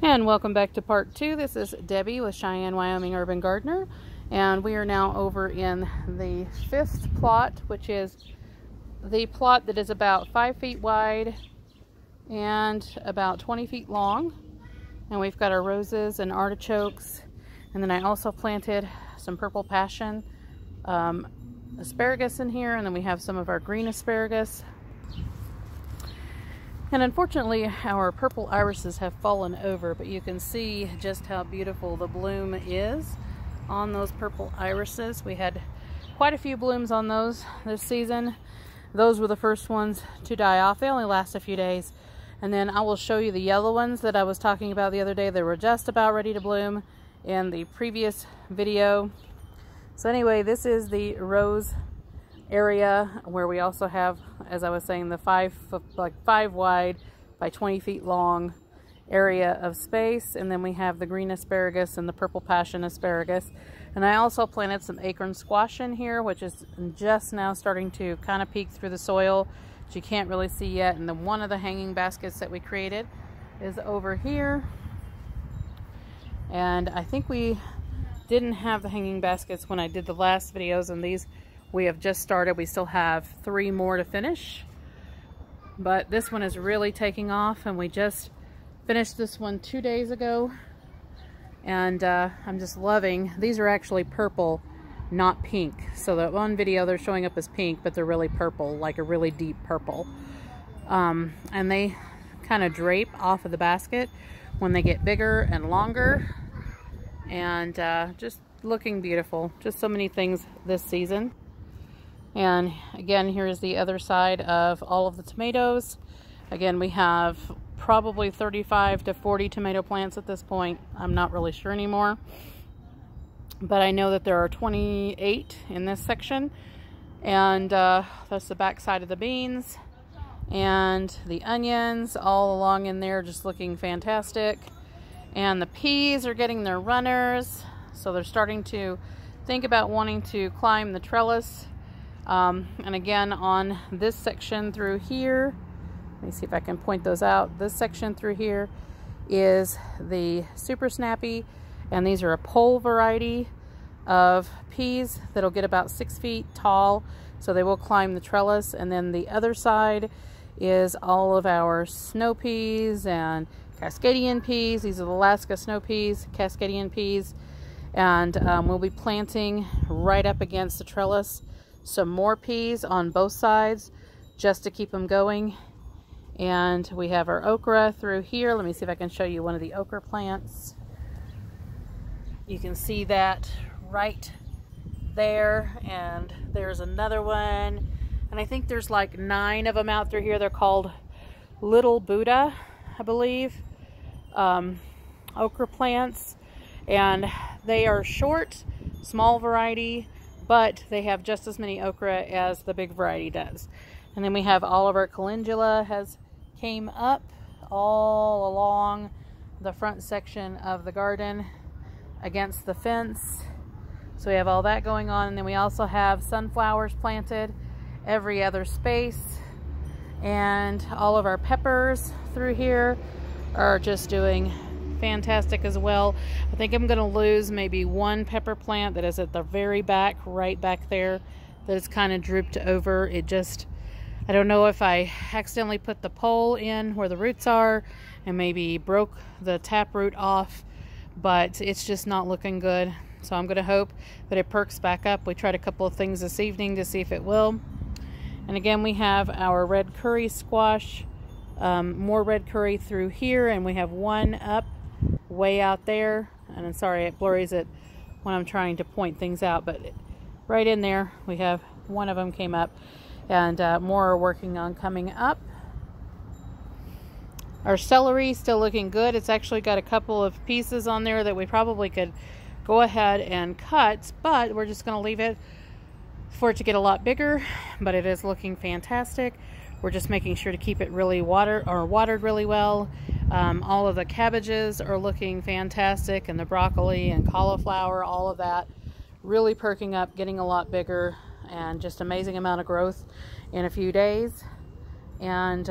And welcome back to part 2. This is Debbie with Cheyenne Wyoming Urban Gardener, and we are now over in the 5th plot, which is the plot that is about 5 feet wide and about 20 feet long. And we've got our roses and artichokes, and then I also planted some purple passion asparagus in here, and then we have some of our green asparagus. And unfortunately, our purple irises have fallen over, but you can see just how beautiful the bloom is on those purple irises. We had quite a few blooms on those this season. Those were the first ones to die off. They only last a few days. And then I will show you the yellow ones that I was talking about the other day. They were just about ready to bloom in the previous video. So anyway, this is the rose area where we also have, as I was saying, the 5 wide by 20 feet long area of space, and then we have the green asparagus and the purple passion asparagus. And I also planted some acorn squash in here, which is just now starting to kind of peek through the soil, which you can't really see yet. And then one of the hanging baskets that we created is over here, and I think we didn't have the hanging baskets when I did the last videos, and these we have just started. We still have 3 more to finish, but this one is really taking off, and we just finished this one 2 days ago, and I'm just loving. These are actually purple, not pink. So that one video they're showing up as pink, but they're really purple, like a really deep purple. And they kind of drape off of the basket when they get bigger and longer, and just looking beautiful. Just so many things this season. And again, here's the other side of all of the tomatoes. Again, we have probably 35 to 40 tomato plants at this point. I'm not really sure anymore, but I know that there are 28 in this section. And that's the back side of the beans and the onions all along in there, just looking fantastic. And the peas are getting their runners, so they're starting to think about wanting to climb the trellis. And again, on this section through here, let me see if I can point those out. This section through here is the super snappy, and these are a pole variety of peas that'll get about 6 feet tall, so they will climb the trellis. And then the other side is all of our snow peas and Cascadian peas. These are the Alaska snow peas, Cascadian peas, and we'll be planting right up against the trellis some more peas on both sides just to keep them going. And we have our okra through here. Let me see if I can show you one of the okra plants. You can see that right there, and there's another one, and I think there's like 9 of them out through here. They're called Little Buddha, I believe, okra plants, and they are short, small variety, but they have just as many okra as the big variety does. And then we have all of our calendula has came up all along the front section of the garden against the fence. So we have all that going on. And then we also have sunflowers planted every other space. And all of our peppers through here are just doing fantastic as well. I think I'm going to lose maybe one pepper plant that is at the very back, right back there, that is kind of drooped over. It just, I don't know if I accidentally put the pole in where the roots are and maybe broke the tap root off, but it's just not looking good. So I'm going to hope that it perks back up. We tried a couple of things this evening to see if it will. And again, we have our red curry squash, more red curry through here, and we have one up way out there. And I'm sorry, it blurs it when I'm trying to point things out, but right in there we have one of them came up, and more are working on coming up. Our celery still looking good. It's actually got a couple of pieces on there that we probably could go ahead and cut, but we're just going to leave it for it to get a lot bigger. But it is looking fantastic. We're just making sure to keep it really watered really well. All of the cabbages are looking fantastic, and the broccoli and cauliflower, all of that really perking up, getting a lot bigger, and just amazing amount of growth in a few days. And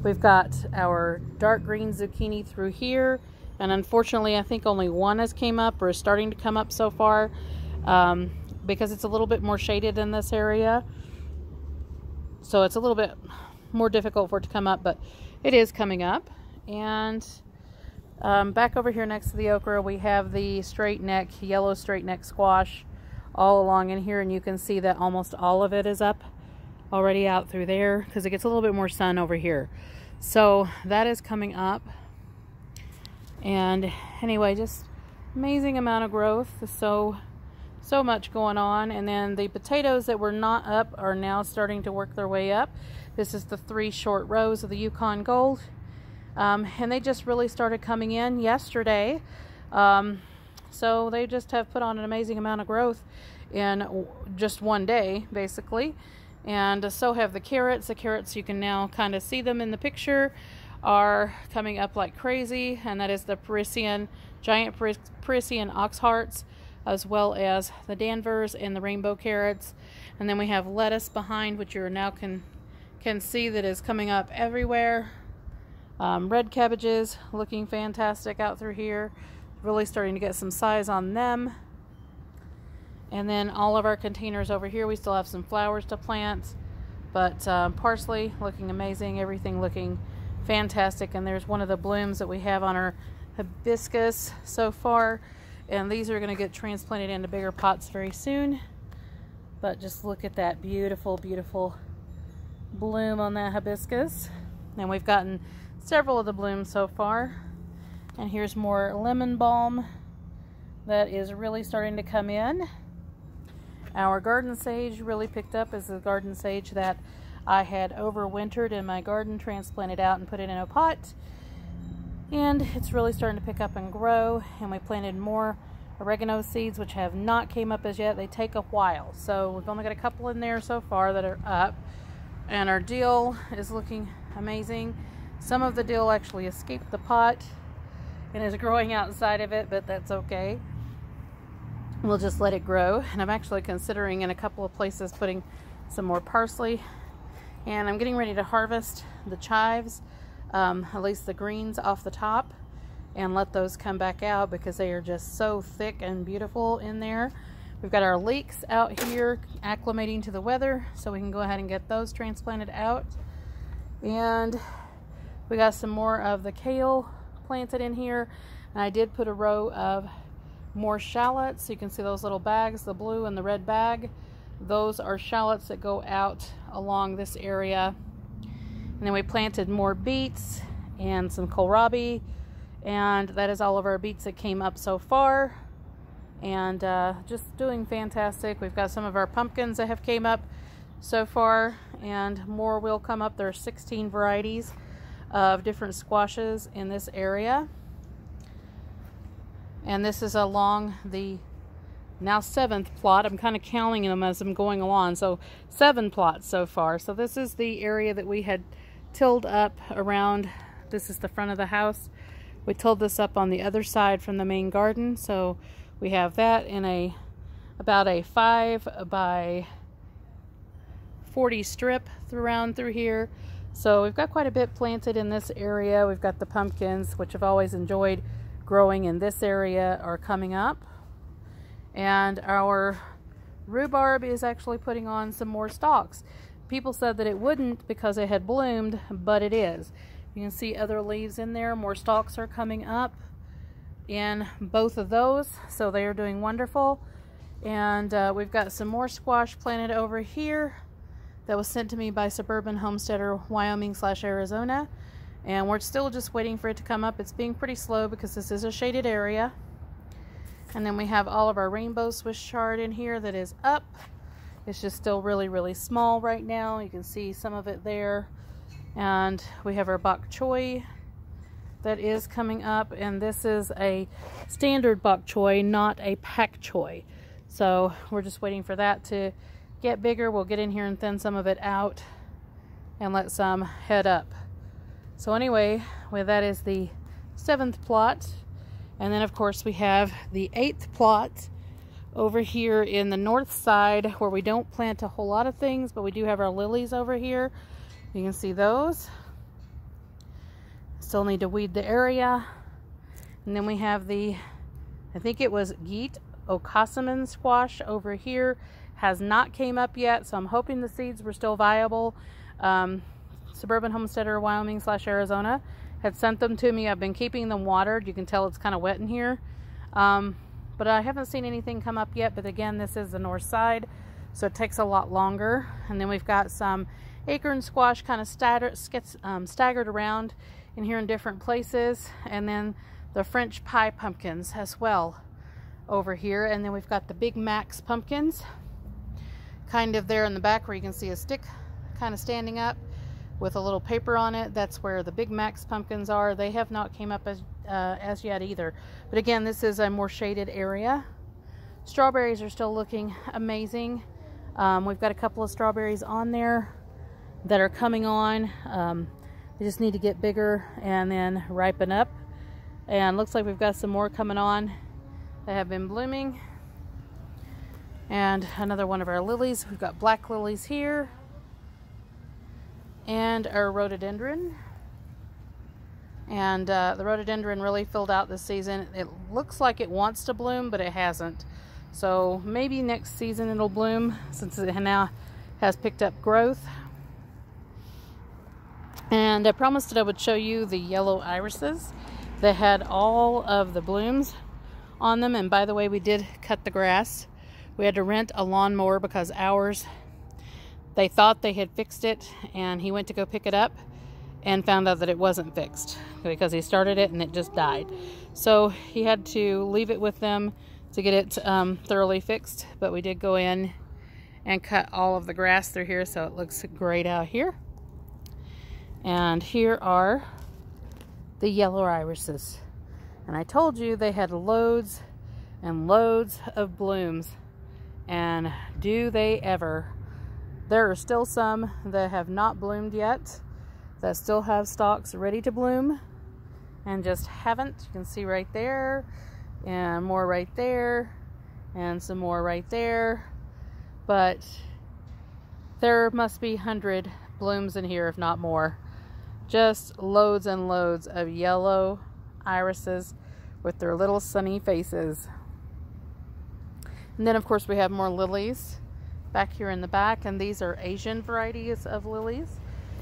We've got our dark green zucchini through here, and unfortunately I think only one has came up or is starting to come up so far, because it's a little bit more shaded in this area, so it's a little bit more difficult for it to come up, but it is coming up. And back over here next to the okra, we have the straight neck, yellow straight neck squash all along in here, and you can see that almost all of it is up already out through there because it gets a little bit more sun over here. So that is coming up. And anyway, just amazing amount of growth. So much going on. And then the potatoes that were not up are now starting to work their way up. This is the 3 short rows of the Yukon Gold. And they just really started coming in yesterday. So they just have put on an amazing amount of growth in just one day, basically. And so have the carrots. The carrots, you can now kind of see them in the picture, are coming up like crazy. And that is the Parisian, giant Parisian ox hearts, as well as the Danvers and the rainbow carrots. And then we have lettuce behind, which you now can see that is coming up everywhere. Red cabbages looking fantastic out through here. Really starting to get some size on them. And then all of our containers over here, we still have some flowers to plant, but parsley looking amazing, everything looking fantastic. And there's one of the blooms that we have on our hibiscus so far, and these are going to get transplanted into bigger pots very soon. But just look at that beautiful, beautiful bloom on that hibiscus. And we've gotten several of the blooms so far. And here's more lemon balm that is really starting to come in. Our garden sage really picked up as the garden sage that I had overwintered in my garden, transplanted out and put it in a pot. And it's really starting to pick up and grow. And we planted more oregano seeds, which have not came up as yet. They take a while. So we've only got a couple in there so far that are up. And our dill is looking amazing. Some of the dill actually escaped the pot and is growing outside of it, but that's okay. We'll just let it grow. And I'm actually considering in a couple of places putting some more parsley. And I'm getting ready to harvest the chives, at least the greens off the top, and let those come back out because they are just so thick and beautiful in there. We've got our leeks out here acclimating to the weather, so we can go ahead and get those transplanted out. And we got some more of the kale planted in here. And I did put a row of more shallots. So you can see those little bags, the blue and the red bag. Those are shallots that go out along this area. And then we planted more beets and some kohlrabi. And that is all of our beets that came up so far. And just doing fantastic. We've got some of our pumpkins that have came up so far, and more will come up. There are 16 varieties of different squashes in this area. And this is along the now 7th plot. I'm kind of counting them as I'm going along. So 7 plots so far. So this is the area that we had tilled up around. This is the front of the house. We tilled this up on the other side from the main garden. So we have that in about a 5 by 40 strip around through here. So we've got quite a bit planted in this area. We've got the pumpkins, which I've always enjoyed growing in this area, are coming up. And our rhubarb is actually putting on some more stalks. People said that it wouldn't because it had bloomed, but it is. You can see other leaves in there. More stalks are coming up in both of those, so they are doing wonderful. And we've got some more squash planted over here that was sent to me by Suburban Homesteader Wyoming / Arizona, and we're still just waiting for it to come up. It's being pretty slow because this is a shaded area. And then we have all of our rainbow Swiss chard in here that is up. It's just still really, really small right now. You can see some of it there. And we have our bok choy that is coming up, and this is a standard bok choy, not a pak choy. So we're just waiting for that to get bigger. We'll get in here and thin some of it out and let some head up. So anyway, that is the 7th plot. And then of course we have the 8th plot over here in the north side, where we don't plant a whole lot of things, but we do have our lilies over here. You can see those. Still need to weed the area. And then we have the, I think it was Geet Okasaman squash over here. Has not came up yet, so I'm hoping the seeds were still viable. Suburban Homesteader Wyoming / Arizona had sent them to me. I've been keeping them watered. You can tell it's kind of wet in here. But I haven't seen anything come up yet. But again, this is the north side, so it takes a lot longer. And then we've got some acorn squash kind of staggered around in here in different places. And then the French pie pumpkins as well over here. And then we've got the Big Max pumpkins kind of there in the back where you can see a stick kind of standing up with a little paper on it. That's where the Big Max pumpkins are. They have not came up as yet either. But again, this is a more shaded area. Strawberries are still looking amazing. We've got a couple of strawberries on there that are coming on. They just need to get bigger and then ripen up. And looks like we've got some more coming on that have been blooming. And another one of our lilies. We've got black lilies here. And our rhododendron. And the rhododendron really filled out this season. It looks like it wants to bloom, but it hasn't. So maybe next season it'll bloom since it now has picked up growth. And I promised that I would show you the yellow irises that had all of the blooms on them. And by the way, we did cut the grass. We had to rent a lawnmower because ours, they thought they had fixed it, and he went to go pick it up and found out that it wasn't fixed because he started it and it just died. So he had to leave it with them to get it thoroughly fixed. But we did go in and cut all of the grass through here, so it looks great out here. And here are the yellow irises. And I told you they had loads and loads of blooms. And do they ever. There are still some that have not bloomed yet, that still have stalks ready to bloom and just haven't. You can see right there, and more right there, and some more right there. But there must be 100 blooms in here, if not more. Just loads and loads of yellow irises with their little sunny faces. And then of course we have more lilies back here in the back, and these are Asian varieties of lilies.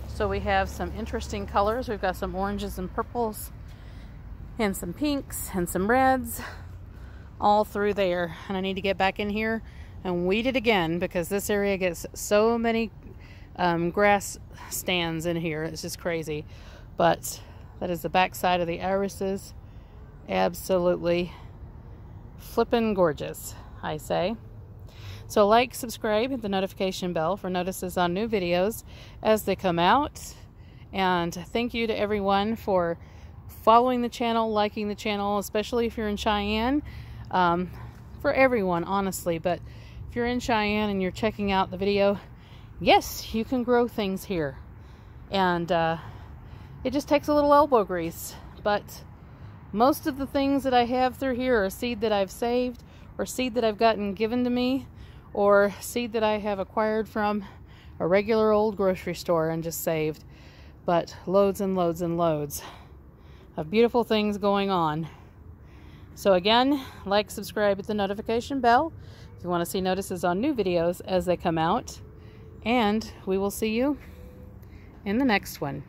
So we have some interesting colors. We've got some oranges and purples and some pinks and some reds all through there. And I need to get back in here and weed it again because this area gets so many grass stands in here. It's just crazy. But that is the back side of the irises. Absolutely flippin' gorgeous, I say. So like, subscribe, hit the notification bell for notices on new videos as they come out. And thank you to everyone for following the channel, liking the channel, especially if you're in Cheyenne. For everyone, honestly. But if you're in Cheyenne and you're checking out the video, yes, you can grow things here. And it just takes a little elbow grease. But most of the things that I have through here are seed that I've saved, or seed that I've gotten given to me, or seed that I have acquired from a regular old grocery store and just saved. But loads and loads and loads of beautiful things going on. So again, like, subscribe, hit the notification bell if you want to see notices on new videos as they come out. And we will see you in the next one.